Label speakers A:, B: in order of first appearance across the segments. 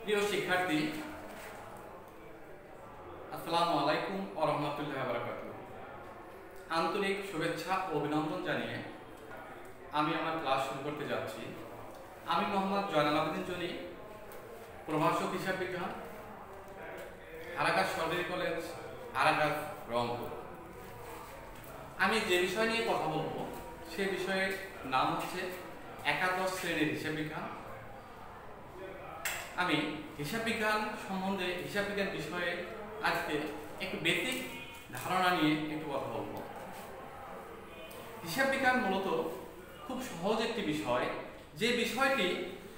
A: প্রিয় শিক্ষার্থী, আসসালামু আলাইকুম ওয়া রাহমাতুল্লাহি ওয়া বারাকাতুহু। আন্তরিক শুভেচ্ছা ও অভিনন্দন জানিয়ে আমি আমার ক্লাস শুরু করতে যাচ্ছি। আমি মোহাম্মদ জয়নাল আবেদিন জনি, প্রভাষক হিসাব বিজ্ঞান, আরাকাত সরকারি কলেজ, আরাকাত, রংপুর। আমি যে বিষয় নিয়ে কথা বলবো সে বিষয়ের নাম হচ্ছে একাদশ শ্রেণীর হিসাব বিজ্ঞান। আমি হিসাব বিজ্ঞান সম্বন্ধে, হিসাব বিজ্ঞান বিষয়ে আজকে একটু বেসিক ধারণা নিয়ে একটু কথা বলবো। হিসাব বিজ্ঞান মূলত খুব সহজ একটি বিষয়, যে বিষয়টি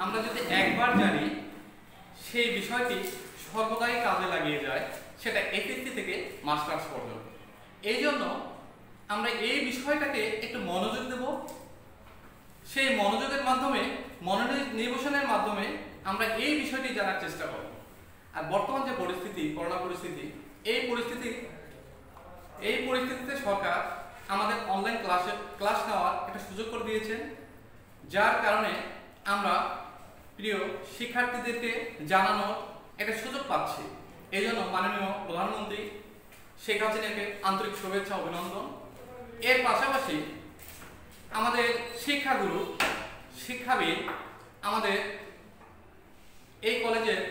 A: আমরা যদি একবার জানি সেই বিষয়টি সর্বদাই কাজে লাগিয়ে যায়, সেটা এসএসসি থেকে মাস্টার্স পর্যন্ত। এই জন্য আমরা এই বিষয়টাকে একটু মনোযোগ দেব। সেই মনোযোগের মাধ্যমে, মনোনিবেশের মাধ্যমে আমরা এই বিষয়টি জানার চেষ্টা করব। আর বর্তমান যে পরিস্থিতি, করোনা পরিস্থিতি, এই পরিস্থিতিতে সরকার আমাদের অনলাইন ক্লাস নেওয়ার একটা সুযোগ করে দিয়েছেন, যার কারণে আমরা প্রিয় শিক্ষার্থীদেরকে জানানোর একটা সুযোগ পাচ্ছি। এই জন্য মাননীয় প্রধানমন্ত্রী শেখ হাসিনাকে আন্তরিক শুভেচ্ছা অভিনন্দন। এর পাশাপাশি আমাদের শিক্ষাগুরু, শিক্ষাবিদ, আমাদের এই কলেজের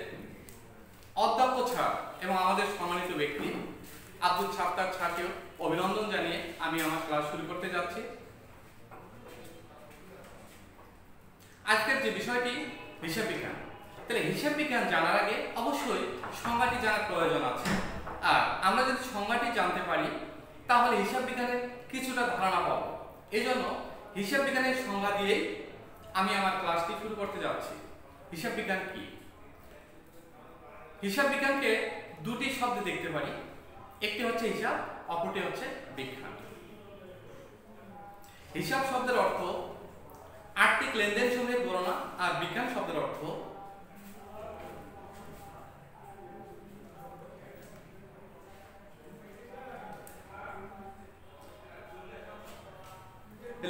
A: অধ্যক্ষ স্যার এবং আমাদের সম্মানিত ব্যক্তি আব্দুল সাত্তার স্যারকেও অভিনন্দন জানিয়ে আমি আমার ক্লাস শুরু করতে যাচ্ছি। আজকের যে বিষয়টি হিসাব বিজ্ঞান, তাহলে হিসাব বিজ্ঞান জানার আগে অবশ্যই সংজ্ঞাটি জানার প্রয়োজন আছে। আর আমরা যদি সংজ্ঞাটি জানতে পারি তাহলে হিসাব বিজ্ঞানের কিছুটা ধারণা পাবো। এই জন্য হিসাব বিজ্ঞানের সংজ্ঞা দিয়েই আমি আমার ক্লাসটি শুরু করতে যাচ্ছি। হিসাব বিজ্ঞান কি? হিসাব বিজ্ঞানকে দুটি শব্দে দেখতে পারি, একটি হচ্ছে হিসাব, অপরটি হচ্ছে বিজ্ঞান। হিসাব শব্দের অর্থ আর্থিক লেনদেন সমূহের গণনা, আর বিজ্ঞান শব্দের অর্থ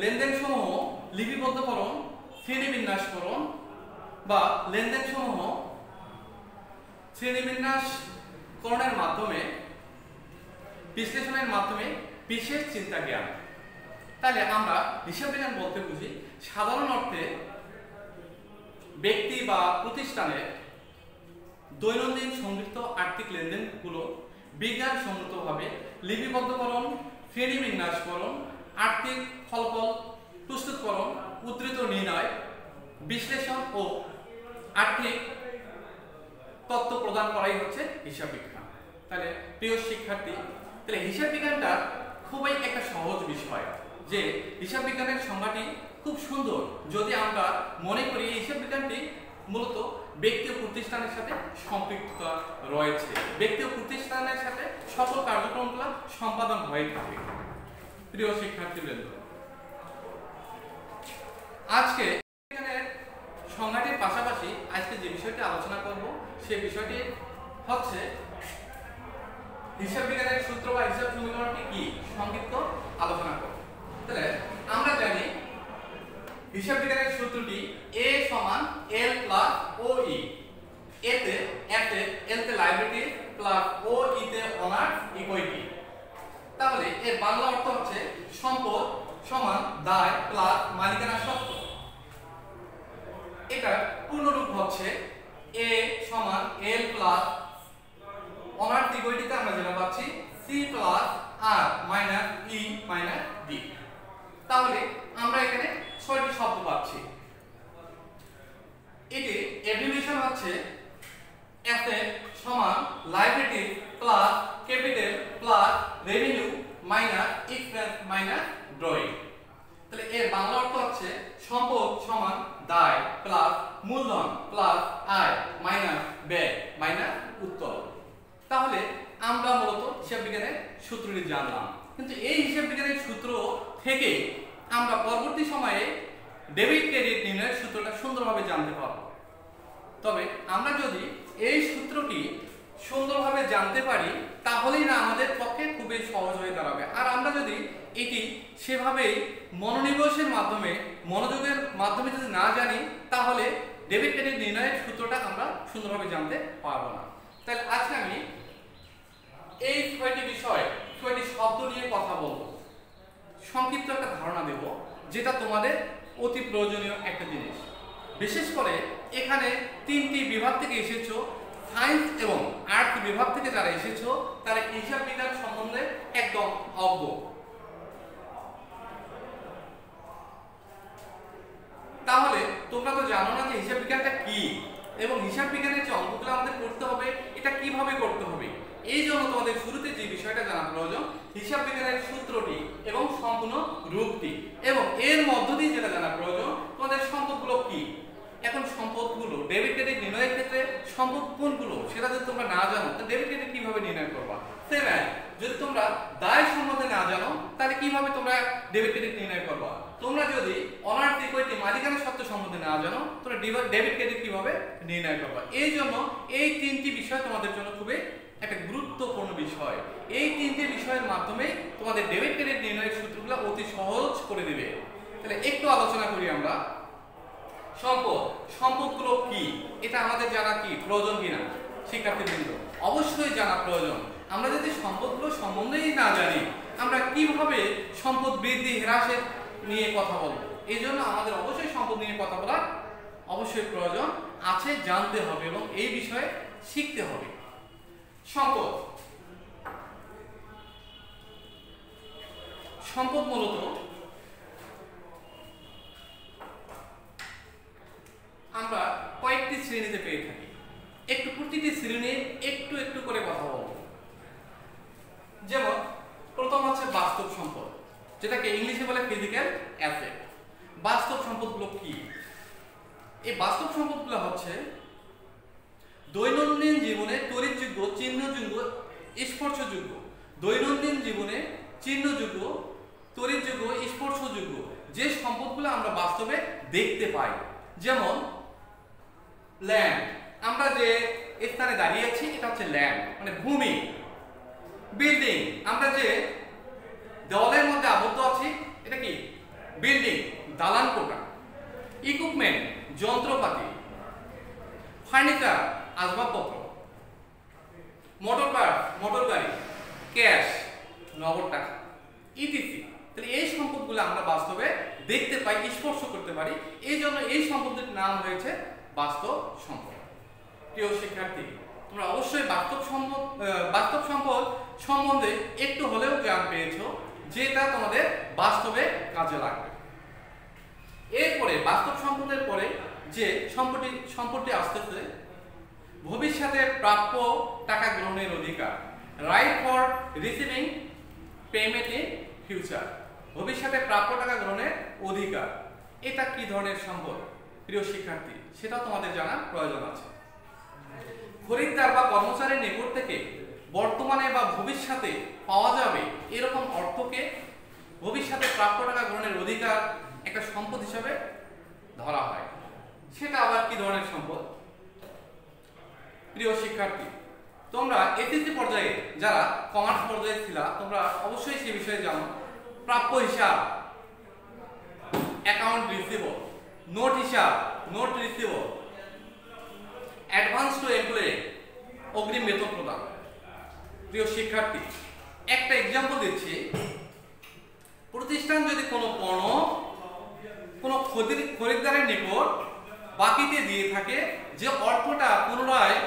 A: লেনদেন সমূহ লিপিবদ্ধকরণ, শ্রেণীবিন্যাসকরণ বা লেনদেন সমূহ শ্রেণীবিন্যাসকরণের মাধ্যমে, বিশ্লেষণের মাধ্যমে বিশেষ চিন্তা জ্ঞান। তাহলে আমরা হিসাব বিজ্ঞান বলতে বুঝি সাধারণ অর্থে ব্যক্তি বা প্রতিষ্ঠানের দৈনন্দিন সংযুক্ত আর্থিক লেনদেনগুলো বিজ্ঞানসম্মতভাবে লিপিবদ্ধকরণ, শ্রেণীবিন্যাসকরণ, আর্থিক ফলাফল প্রস্তুতকরণ, উদ্ধৃত নির্ণয়, বিশ্লেষণ ও আর্থিক তথ্য প্রদান করাই হচ্ছে হিসাব বিজ্ঞান। তাহলে প্রিয় শিক্ষার্থী, তাহলে হিসাব বিজ্ঞানটা খুবই একটা সহজ বিষয়, যে হিসাব বিজ্ঞানের সংজ্ঞাটি খুব সুন্দর। যদি আমরা মনে করি এই হিসাব বিজ্ঞানটি মূলত ব্যক্তি ও প্রতিষ্ঠানের সাথে সম্পৃক্ততা রয়েছে, ব্যক্তি ও প্রতিষ্ঠানের সাথে সকল কার্যক্রমগুলো সম্পাদন হয়ে থাকে। প্রিয় শিক্ষার্থীবৃন্দ, আজকে সংজ্ঞাটির পাশাপাশি আজকে যে বিষয়টি আলোচনা করব সেই বিষয়টি হচ্ছে হিসাব বিজ্ঞানের সূত্র বা হিসাব সমীকরণটি কি, সংক্ষিপ্ত আলোচনা করব। তাহলে আমরা জানি হিসাব বিজ্ঞানের সূত্রটি A সমান L প্লাস OE, এতে L তে লায়াবিলিটি প্লাস OE তে অনার্স ইকুইটি। তাহলে এর বাংলা অর্থ হচ্ছে সম্পদ সমান দায় প্লাস মালিকানা সত্ত্ব। এটা পূর্ণরূপ হচ্ছে A সমান L প্লাস অনার্স ইকুইটিতে আমরা যেটা পাচ্ছি C plus R minus E minus D। তাহলে আমরা এখানে 6টি শব্দ পাচ্ছি। এটি অ্যাব্রিভিয়েশন হচ্ছে অ্যাসেট সমান liability plus capital plus revenue minus expense minus drawing. তাহলে এর বাংলা অর্থ হচ্ছে সম্পদ সমান দায় প্লাস মূলধন প্লাস আয় মাইনাস ব্যয় মাইনাস উত্তোলন। তাহলে আমরা মূলত হিসাব বিজ্ঞানের সূত্রটি জানলাম, কিন্তু এই হিসাব বিজ্ঞানের সূত্র থেকে আমরা পরবর্তী সময়ে ডেবিট ক্রেডিট নির্ণয়ের সূত্রটা সুন্দরভাবে জানতে পারব। তবে আমরা যদি এই সূত্রটি সুন্দরভাবে জানতে পারি তাহলেই না আমাদের পক্ষে খুবই সহজ হয়ে দাঁড়াবে। আর আমরা যদি এটি সেভাবেই মনোনিবেশের মাধ্যমে, মনোযোগের মাধ্যমে যদি না জানি তাহলে ডেবিট ক্রেডিট নির্ণয়ের সূত্রটা আমরা সুন্দরভাবে জানতে পারবো না। তাহলে আজকে আমি এই 6টি বিষয় 6টি শব্দ নিয়ে কথা বলবো, সংক্ষিপ্ত একটা ধারণা দেব, যেটা তোমাদের অতি প্রয়োজনীয় একটা জিনিস। বিশেষ করে এখানে 3টি বিভাগ থেকে এসেছো, সায়েন্স এবং আর্টস বিভাগ থেকে যারা এসেছো তারা হিসাব বিজ্ঞান সম্বন্ধে একদম অজ্ঞ। তাহলে তোমরা তো জানো না যে হিসাব বিজ্ঞানটা কি এবং হিসাব বিজ্ঞানের যে অঙ্কগুলো আমাদের করতে হবে এটা কিভাবে করতে হবে। এই জন্য তোমাদের শুরুতে যে বিষয়টা জানা প্রয়োজন, হিসাব বিজ্ঞানের সূত্রটি এবং সম্পূর্ণ রূপটি, এবং এর মধ্য দিয়ে যেটা জানা প্রয়োজন তোমাদের সম্পদগুলো কি। এখন সম্পদগুলো ডেবিট ক্রেডিট নির্ণয়ের ক্ষেত্রে সম্পদ কোনগুলো সেটা যদি তোমরা না জানো তাহলে ডেবিট ক্রেডিট কিভাবে নির্ণয় করবা। সেভেন, যদি তোমরা দায় সম্বন্ধে না জানো তাহলে কিভাবে তোমরা ডেবিট ক্রেডিট নির্ণয় করবা। তোমরা যদি অনার্স ইকুইটি মালিকানা সত্ত্ব সম্বন্ধে না জানো তোমরা ডেবিট ক্রেডিট কিভাবে নির্ণয় করবা। এই জন্য এই 3টি বিষয় তোমাদের জন্য খুবই একটা গুরুত্বপূর্ণ বিষয়। এই 3টি বিষয়ের মাধ্যমে তোমাদের ডেবিট ক্রেডিট নির্ণয়ের সূত্রগুলো অতি সহজ করে দিবে। তাহলে একটু আলোচনা করি আমরা। সম্পদগুলো কি এটা আমাদের জানা কি প্রয়োজন কিনা শিক্ষার্থীবৃন্দ? অবশ্যই জানা প্রয়োজন। আমরা যদি সম্পদগুলো সম্বন্ধেই না জানি আমরা কিভাবে সম্পদ বৃদ্ধি হ্রাসের নিয়ে কথা বলবো। এই জন্য আমাদের অবশ্যই সম্পদ নিয়ে কথা বলা অবশ্যই প্রয়োজন আছে, জানতে হবে এবং এই বিষয়ে শিখতে হবে। সম্পদ মূলত আমরা কয়েকটি শ্রেণীতে পেয়ে থাকি। একটু প্রতিটি শ্রেণী একটু একটু করে কথা বলবো। যেমন প্রথম হচ্ছে বাস্তব সম্পদ, যেটাকে ইংলিশে বলে ফিজিক্যাল অ্যাসেট। বাস্তব সম্পদগুলো কি? এই বাস্তব সম্পদগুলো হচ্ছে দৈনন্দিন জীবনে তড়িৎযোগ্য, চিহ্নযোগ্য, স্পর্শযোগ্য। দৈনন্দিন জীবনে চিহ্নযোগ্য, তড়িৎযোগ্য, স্পর্শযোগ্য যে সম্পদগুলো আমরা বাস্তবে দেখতে পাই। যেমন ল্যান্ড, আমরা যে স্থানে দাঁড়িয়ে আছি এটা হচ্ছে ল্যান্ড মানে ভূমি। বিল্ডিং, আমরা যে দেওয়ালের মধ্যে আবদ্ধ আছি এটা কি বিল্ডিং, দালান কোঠা। ইকুইপমেন্ট, যন্ত্রপাতি। ফার্নিচার, আসবাবপত্র। মোটর কার, মোটর গাড়ি। ক্যাশ, নগদ টাকা, ইটিসি। তাহলে এই সম্পদগুলো আমরা বাস্তবে দেখতে পাই, স্পর্শ করতে পারি, এই জন্য এই সম্পদের নাম হয়েছে বাস্তব সম্পদ। প্রিয় শিক্ষার্থী, তোমরা অবশ্যই বাস্তব সম্পদ সম্বন্ধে একটু হলেও জ্ঞান পেয়েছো, যেটা তোমাদের বাস্তবে কাজে লাগবে। এরপরে বাস্তব সম্পদের পরে যে সম্পদটি আসতেছে ভবিষ্যতে প্রাপ্য টাকা গ্রহণের অধিকার, right for receiving payment in future. ভবিষ্যতে প্রাপ্য টাকা গ্রহণের অধিকার, এটা কি ধরনের সম্পদ প্রিয় শিক্ষার্থী সেটাও তোমাদের জানার প্রয়োজন আছে। খরিদ্দার বা কর্মচারীর নিকট থেকে বর্তমানে বা ভবিষ্যতে পাওয়া যাবে এরকম অর্থকে ভবিষ্যতে প্রাপ্য টাকা গ্রহণের অধিকার একটা সম্পদ হিসাবে ধরা হয়। সেটা আবার কি ধরনের সম্পদ? প্রিয় শিক্ষার্থী, তোমরা এসএসসি পর্যায়ে যারা কমার্স পর্যায়ে ছিলা তোমরা অবশ্যই সেই বিষয়ে জানো। প্রাপ্য হিসাব, অ্যাকাউন্ট রিসিভেবল, নোট হিসাব, note receivable, advance to employee, অগ্রিম বেতন প্রদান। প্রিয় শিক্ষার্থী, একটা एग्जांपल দিচ্ছি। প্রতিষ্ঠান যদি কোনো পণ্য কোনো খরিদ্দারের নিকট বাকিতে দিয়ে থাকে, যে অর্থটা পুনরায়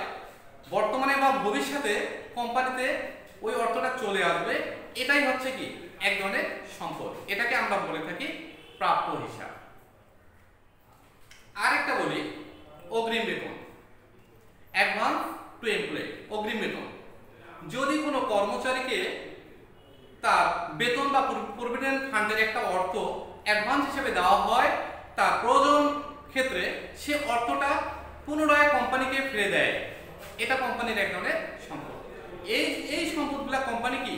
A: বর্তমানে বা ভবিষ্যতে কোম্পানিতে ওই অর্থটা চলে আসবে, এটাই হচ্ছে কি এক ধরনের সম্পদ। এটাকে আমরা বলে থাকি প্রাপ্য হিসাব। আরেকটা বলি অগ্রিম বেতন, অ্যাডভান্স টু এমপ্লয়ি, অগ্রিম বেতন। যদি কোনো কর্মচারীকে তার বেতন বা প্রভিডেন্ট ফান্ডের একটা অর্থ অ্যাডভান্স হিসেবে দেওয়া হয়, তার প্রয়োজন ক্ষেত্রে সে অর্থটা পুনরায় কোম্পানিকে ফিরে দেয়, এটা কোম্পানির এক ধরনের সম্পদ। এই সম্পদগুলা কোম্পানি কি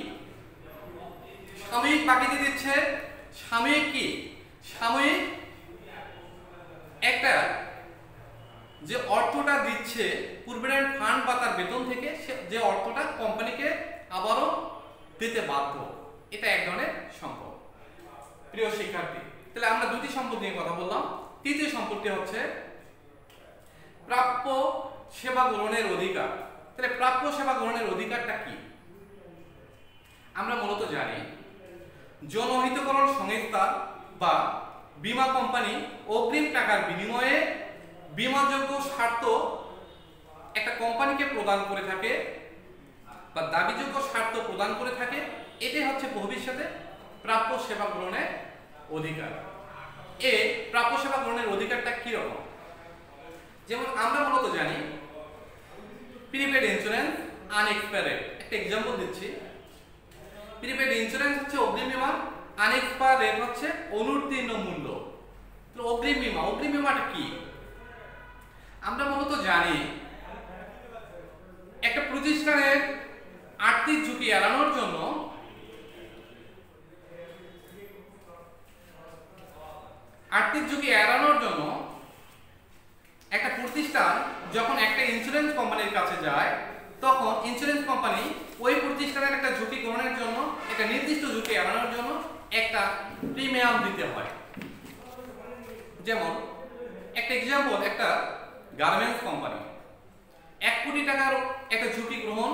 A: সাময়িক বাকিতে দিচ্ছে। সাময়িক কি সাময়িক একটা যে অর্থটা দিচ্ছে প্রভিডেন্ট ফান্ড বা তার বেতন থেকে, যে অর্থটা কোম্পানিকে আবারও দিতে বাধ্য, এটা এক ধরনের সম্পদ। প্রিয় শিক্ষার্থী, তাহলে আমরা দুটি সম্পদ নিয়ে কথা বললাম। তৃতীয় সম্পদটি হচ্ছে প্রাপ্য সেবা গ্রহণের অধিকার। তাহলে প্রাপ্য সেবা গ্রহণের অধিকারটা কি? আমরা মূলত জানি জনহিতকরণ সংস্থা বা বীমা কোম্পানি অগ্রিম টাকার বিনিময়ে বীমাযোগ্য স্বার্থ একটা কোম্পানিকে প্রদান করে থাকে বা দাবিযোগ্য স্বার্থ প্রদান করে থাকে। এটাই হচ্ছে ভবিষ্যতে প্রাপ্য সেবা গ্রহণের অধিকার। প্রাপ্য সেবা গ্রহণের অধিকারটা কি রকম? যেমন আমরা মূলত জানি প্রিপেড ইন্স্যুরেন্স আনএক্সপায়ারেড। একটা এক্সাম্পল দিচ্ছি। প্রিপেড ইন্স্যুরেন্স হচ্ছে অগ্রিম বীমা, আনএক্সপায়ার রেট হচ্ছে অনুত্তীর্ণ মূল্য। তো অগ্রিম বীমাটা কি? আমরা মূলত জানি একটা প্রতিষ্ঠানের আর্থিক ঝুঁকি এড়ানোর জন্য একটা প্রতিষ্ঠান যখন একটা ইন্স্যুরেন্স কোম্পানির কাছে যায়, তখন ইন্স্যুরেন্স কোম্পানি ওই প্রতিষ্ঠানের একটা ঝুঁকি গ্রহণের জন্য, একটা নির্দিষ্ট ঝুঁকি এড়ানোর জন্য একটা প্রিমিয়াম দিতে হয়। যেমন একটা এক্সাম্পল, একটা গার্মেন্টস কোম্পানি 1 কোটি টাকার একটা ঝুঁকি গ্রহণ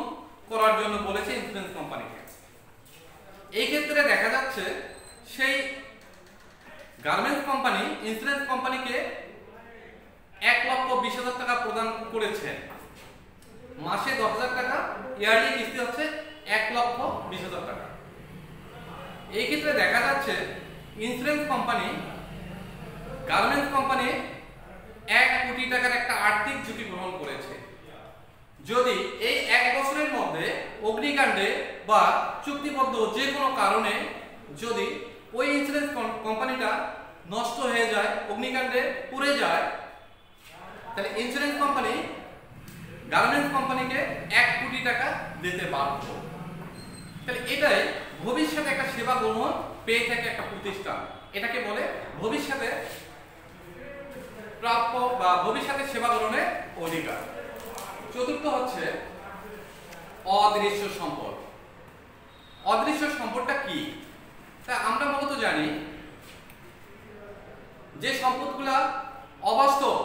A: করার জন্য বলেছে ইন্স্যুরেন্স কোম্পানিকে। এই ক্ষেত্রে দেখা যাচ্ছে সেই গার্মেন্টস কোম্পানি ইন্স্যুরেন্স কোম্পানিকে 1,20,000 টাকা প্রদান করেছে। মাসে 10,000 টাকা, ইয়ারলি কিস্তি হচ্ছে 1,20,000 টাকা। এই ক্ষেত্রে দেখা যাচ্ছে ইন্স্যুরেন্স কোম্পানি গার্মেন্টস কোম্পানি 1 কোটি টাকার একটা আর্থিক ঝুঁকি গ্রহণ করেছে। যদি এই 1 বছরের মধ্যে অগ্নিকাণ্ডে বা চুক্তিবদ্ধ যে কোনো কারণে যদি ওই ইন্স্যুরেন্স কোম্পানিটা নষ্ট হয়ে যায়, অগ্নিকাণ্ডে পুড়ে যায়, তাহলে ইন্স্যুরেন্স কোম্পানি গার্মেন্টস কোম্পানিকে 1 কোটি টাকা দিতে বাধ্য। তাহলে এটাই ভবিষ্যতে একটা সেবা গ্রহণ পেয়ে থাকে একটা প্রতিষ্ঠান। এটাকে বলে ভবিষ্যতে প্রাপ্য বা ভবিষ্যতে সেবা গ্রহণের অধিকার। চতুর্থ হচ্ছে অদৃশ্য সম্পদ। অদৃশ্য সম্পদটা কি? তা আমরা মূলত জানি যে সম্পদগুলা অবাস্তব,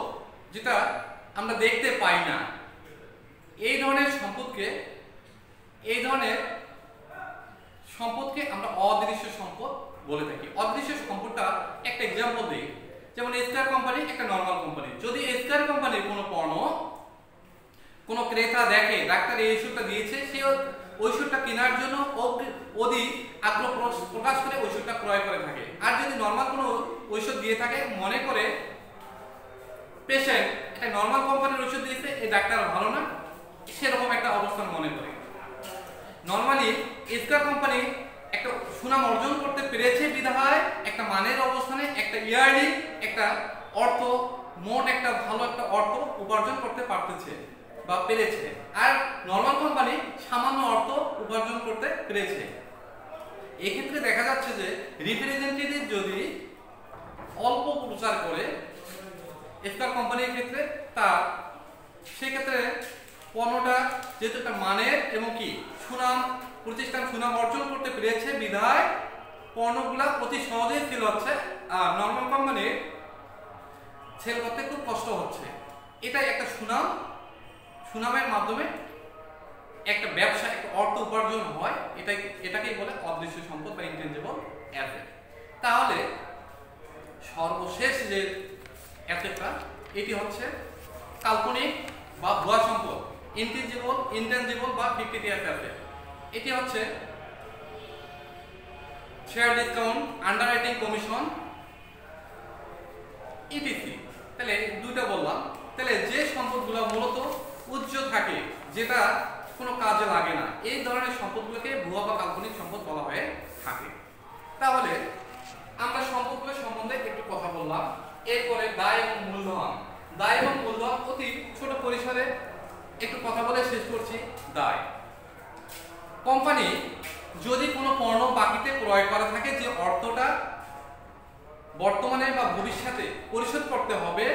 A: যেটা আমরা দেখতে পাই না, এই ধরনের সম্পদকে আমরা অদৃশ্য সম্পদ বলে থাকি। অদৃশ্য সম্পদটা একটা এক্সাম্পল দিই। যেমন এসকার কোম্পানি একটা নরমাল কোম্পানি। যদি এসকার কোম্পানির কোনো পণ্য কোনো ক্রেতা দেখে, ডাক্তার এই ওষুধটা দিয়েছে, সে ওষুধটা কেনার জন্য অধিক আগ্রহ প্রকাশ করে ওষুধটা ক্রয় করে থাকে। আর যদি নরমাল কোনো ওষুধ দিয়ে থাকে, মনে করে পেশেন্ট এটা নরমাল কোম্পানির ওষুধ দিয়েছে, এই ডাক্তার ভালো না, সেরকম একটা অবস্থান মনে করে। নরমালি এসকার কোম্পানি একটা সুনাম অর্জন করতে পেরেছে বিধায় একটা মানের অবস্থানে একটা ইয়ারলি একটা অর্থ, মোট একটা ভালো একটা অর্থ উপার্জন করতে পারতেছে বা পেরেছে। আর নরমাল কোম্পানি সামান্য অর্থ উপার্জন করতে পেরেছে। এই ক্ষেত্রে দেখা যাচ্ছে যে রিপ্রেজেন্টেটিভ যদি অল্প প্রচার করে এসকার কোম্পানির ক্ষেত্রে, তার সেক্ষেত্রে পণ্যটা যেহেতু একটা মানের এবং কি সুনাম, প্রতিষ্ঠান সুনাম অর্জন করতে পেরেছে বিধায় পণ্যগুলা অতি সহজেই সেল হচ্ছে। আর নরমাল কোম্পানির সেল করতে খুব কষ্ট হচ্ছে। এটাই একটা সুনামের মাধ্যমে একটা ব্যবসা, একটা অর্থ উপার্জন হয়। এটাকেই বলে অদৃশ্য সম্পদ বা ইনটেনজিবল অ্যাসেট। তাহলে সর্বশেষ যে অ্যাসেটটা, এটি হচ্ছে কাল্পনিক বা ভুয়া সম্পদ, ইনটেনজিবল বা ফিকটিটিয়াস অ্যাসেট। এটি হচ্ছে শেয়ার ডিসকাউন্ট, আন্ডাররাইটিং কমিশন, ইটিসি। তাহলে দুইটা বললাম। তাহলে যে সম্পদগুলো মূলত উচ্চ থাকে, যেটা কোনো কাজে লাগে না, এই ধরনের সম্পদগুলোকে ভুয়া বা কাল্পনিক সম্পদ বলা হয়ে থাকে। তাহলে আমরা সম্পদগুলো সম্বন্ধে একটু কথা বললাম। এরপরে দায় এবং মূলধন। দায় এবং মূলধন অতি ছোট পরিসরে একটু কথা বলে শেষ করছি। দায়, কোম্পানি যদি কোনো পণ্য বাকিতে ক্রয় করা থাকে, যে অর্থটা বর্তমানে বা ভবিষ্যতে পরিশোধ করতে হবে,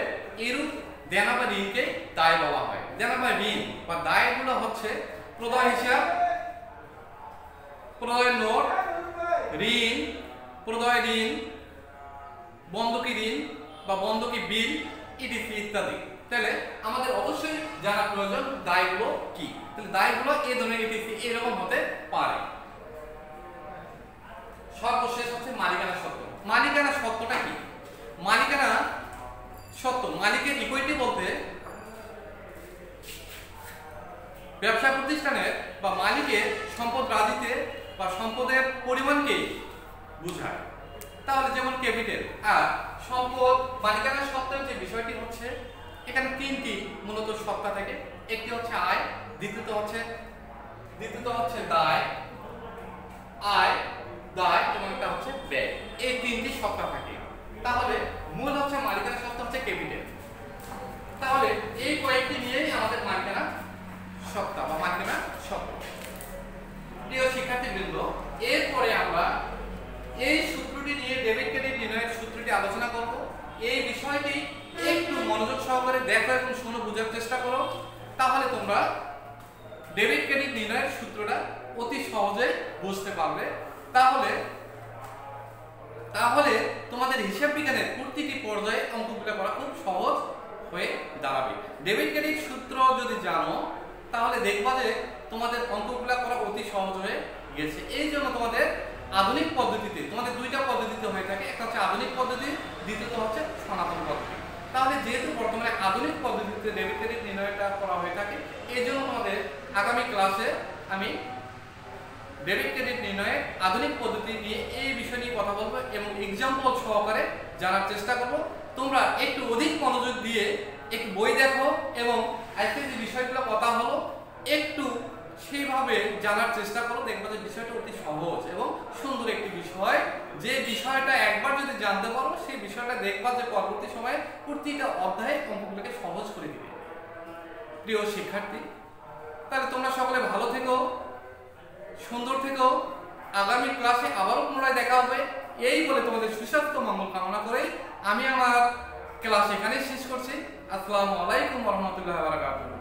A: এরূপ দেনা বা ঋণকে দায় বলা হয়। দেনা বা ঋণ বা দায়গুলো হচ্ছে প্রদায় হিসাব, প্রদায় নোট, ঋণ, প্রদায় ঋণ, বন্ধকি ঋণ বা বন্ধকি বিল, ইত্যাদি। তাহলে আমাদের অবশ্যই জানা প্রয়োজন দায়গুলো কি। তাহলে দায়গুলো এ ধরনের এরকম হতে পারে। সর্বশেষ হচ্ছে মালিকানা সত্ত্ব। মালিকানা সত্ত্বটা কি? মালিকানা সত্ত্ব মালিকের ইকুইটি বলতে ব্যবসা প্রতিষ্ঠানের বা মালিকের সম্পদ রাজিতে বা সম্পদের পরিমাণকে বোঝায়। তাহলে যেমন ক্যাপিটাল আর সম্পদ। মালিকানা সত্ত্বের যে বিষয়টি হচ্ছে এখানে তিনটি মূলত সত্তা থাকে। একটি হচ্ছে আয়, দ্বিতীয়ত হচ্ছে দায়, এবং একটা হচ্ছে ব্যয়। এই তিনটি সত্তা থাকে। তাহলে মূল হচ্ছে মালিকানা সত্তা হচ্ছে ক্যাপিটাল। তাহলে এই কয়েকটি নিয়েই আমাদের মালিকানা সত্তা বা মালিকানা সত্ত্ব। প্রিয় শিক্ষার্থীবৃন্দ, এরপরে আমরা এই সূত্রটি নিয়ে ডেবিট ক্রেডিট নির্ণয়ের সূত্রটি আলোচনা করব। এই বিষয়টি একটু মনোযোগ সহকারে দেখো এবং শুনে বোঝার চেষ্টা করো, তাহলে তোমরা ডেবিট ক্রেডিট নির্ণয়ের সূত্রটা অতি সহজেই বুঝতে পারবে। তাহলে তোমাদের হিসাব বিজ্ঞানের প্রতিটি পর্যায়ে অঙ্কগুলো করা খুব সহজ হয়ে দাঁড়াবে। ডেবিট ক্রেডিট সূত্র যদি জানো তাহলে দেখবা যে তোমাদের অঙ্কগুলো করা অতি সহজ হয়ে গেছে। এই জন্য তোমাদের আধুনিক পদ্ধতিতে, তোমাদের দুইটা পদ্ধতিতে হয়ে থাকে, একটা হচ্ছে আধুনিক পদ্ধতি, দ্বিতীয়ত হচ্ছে সনাতন পদ্ধতি। তাহলে যেহেতু বর্তমানে আধুনিক পদ্ধতিতে ডেবিট ক্রেডিট নির্ণয়টা করা হয়ে থাকে, এই জন্য তোমাদের আগামী ক্লাসে আমি ডেবিট ক্রেডিট নির্ণয়ের আধুনিক পদ্ধতি নিয়ে এই বিষয় নিয়ে কথা বলবো এবং এক্সাম্পল সহকারে জানার চেষ্টা করব। তোমরা একটু অধিক মনোযোগ দিয়ে একটু বই দেখো এবং আজকে যে বিষয়গুলো কথা হলো একটু সেইভাবে জানার চেষ্টা করো। দেখবো যে বিষয়টা অতি সহজ এবং সুন্দর একটি বিষয়। যে বিষয়টা একবার যদি জানতে পারো সেই বিষয়টা দেখবা যে পরবর্তী সময়ে প্রতিটা অধ্যায়ে অঙ্কগুলোকে সহজ করে দিবে। প্রিয় শিক্ষার্থী, তাহলে তোমরা সকলে ভালো থেকো, সুন্দর থেকো। আগামী ক্লাসে আবারও পুনরায় দেখা হবে। এই বলে তোমাদের সুস্বাস্থ্য মঙ্গল কামনা করে আমি আমার ক্লাস এখানেই শেষ করছি। আসসালামু আলাইকুম ওয়া রাহমাতুল্লাহি ওয়া বারাকাতুহু।